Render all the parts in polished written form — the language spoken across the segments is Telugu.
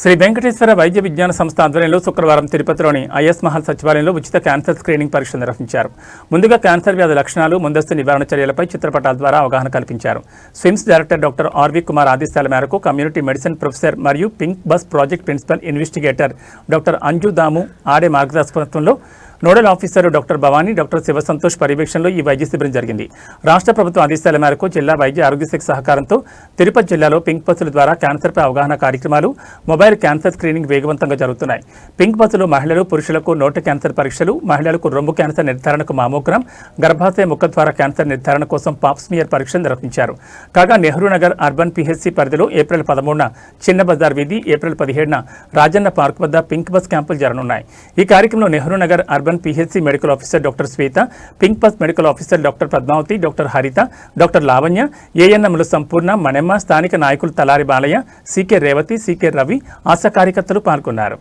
శ్రీ వెంకటేశ్వర వైద్య విజ్ఞాన సంస్థ ఆధ్వర్యంలో శుక్రవారం తిరుపతిలోని ఐఎస్ మహల్ సచివాలయంలో ఉచిత క్యాన్సర్ స్క్రీనింగ్ పరీక్షలు నిర్వహించారు. ముందుగా క్యాన్సర్ వ్యాధి లక్షణాలు, ముందస్తు నివారణ చర్యలపై చిత్రపటాల ద్వారా అవగాహన కల్పించారు. SVIMS director doctor R V Kumar ఆదేశాల మేరకు కమ్యూనిటీ మెడిసిన్ ప్రొఫెసర్ మరియు pink bus project principal investigator doctor Anju Damu Ade మార్గదర్శకత్వంలో nodal officer doctor Bhavani, doctor Siva Santosh పర్యవేక్షణలో ఈ వైద్య శిబిరం జరిగింది. రాష్ట్ర ప్రభుత్వ ఆదేశాల మేరకు జిల్లా వైద్య ఆరోగ్య శాఖ సహకారంతో తిరుపతి జిల్లాలో పింక్ బస్సుల ద్వారా క్యాన్సర్పై అవగాహన కార్యక్రమాలు, మొబైల్ క్యాన్సర్ స్క్రీనింగ్ వేగవంతంగా జరుగుతున్నాయి. పింక్ బస్సులో మహిళలు, పురుషులకు నోటి క్యాన్సర్ పరీక్షలు, మహిళలకు రొమ్ము క్యాన్సర్ నిర్ధారణకు మామోగ్రామ్, గర్భాశయ ముఖద్వార క్యాన్సర్ నిర్ధారణ కోసం పాప్స్మియర్ పరీక్షలు నిర్వహించారు. కాగా నెహ్రూ నగర్ అర్బన్ పిహెచ్సి పరిధిలో ఏప్రిల్ 13న చిన్న బజార్ వీధి, ఏప్రిల్ 17న రాజన్న పార్క్ వద్ద పింక్ బస్ క్యాంపులు జరగనున్నాయి. ఈ కార్యక్రమంలో Nehru Nagar urban PHC medical officer doctor Swetha, pink bus medical officer doctor Padmavathi, doctor Haritha, doctor Lavanya, ఏఎన్ఎంలు సంపూర్ణ, మణెమ్మ, స్థానిక నాయకులు తలారి బాలయ్య, సికే రేవతి, సికే రవి, ఆశా కార్యకర్తలు పాల్గొన్నారు.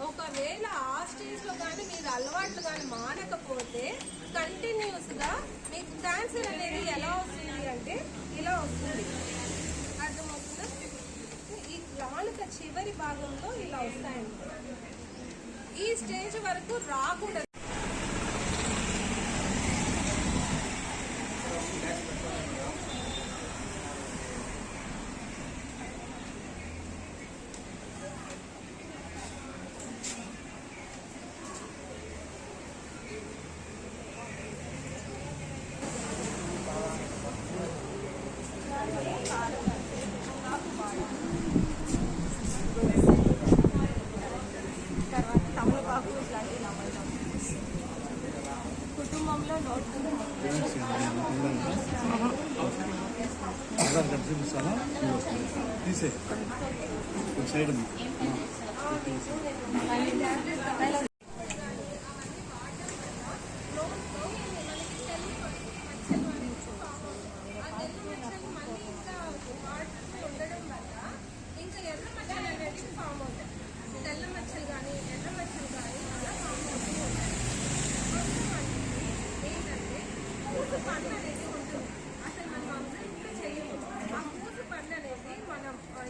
ఒకవేళ ఆ స్టేజ్లో కానీ మీరు అలవాట్లు కానీ మానకపోతే కంటిన్యూస్గా మీకు క్యాన్సర్ అనేది ఎలా వస్తుంది అంటే ఇలా వస్తుంది. అర్థమవుతుందా? ఈ నాలుక చివరి భాగంలో ఇలా వస్తాయండి. ఈ స్టేజ్ వరకు రాకూడదు. కుటుంబంలో తీసే సైడ్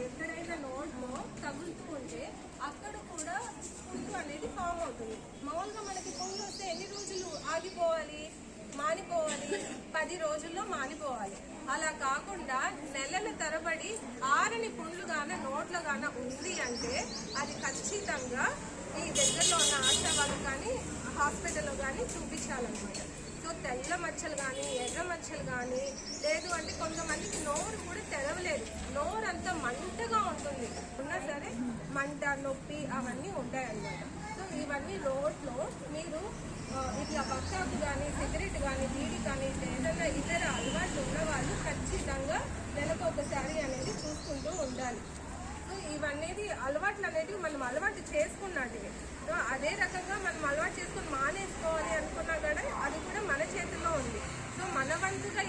ఎక్కడైనా నోట్లో తగులుతూ ఉంటే అక్కడ కూడా పుండు అనేది ఫామ్ అవుతుంది. మామూలుగా మనకి పుండు వస్తే ఎన్ని రోజులు ఆగిపోవాలి, మానిపోవాలి? 10 రోజుల్లో మానిపోవాలి. అలా కాకుండా నెలల తరబడి ఆరని పుండ్లు గాన నోట్లో గాన ఉంది అంటే అది ఖచ్చితంగా ఈ దగ్గరలో ఉన్న ఆశా వాళ్ళు కానీ హాస్పిటల్లో కానీ చూపించాలన్నమాట. సో తెల్ల మచ్చలు కానీ, ఎర్ర మచ్చలు కానీ, లేదు అంటే కొంతమందికి నోరు కూడా తెరవలేదు, నోరు అంతా మంటగా ఉంటుంది, ఉన్నా సరే మంట, నొప్పి అవన్నీ ఉంటాయన్నమాట. సో ఇవన్నీ రోడ్లో మీరు ఇట్లా పక్షాకు కానీ, సిగరెట్ కానీ, బీడీ కానీ, ఏదైనా ఇతర అలవాట్లు ఉన్నవాళ్ళు ఖచ్చితంగా నెలకు ఒకసారి అనేది చూసుకుంటూ ఉండాలి. సో ఇవన్నీ అలవాట్లు అనేటివి మనం అలవాటు చేసుకున్నట్టువి. సో అదే రకంగా మనం అలవాటు చేసుకుని మానేసుకోవాలి అనుకున్నా కూడా అది కూడా మన చేతిలో ఉంది. సో మన వంతుగా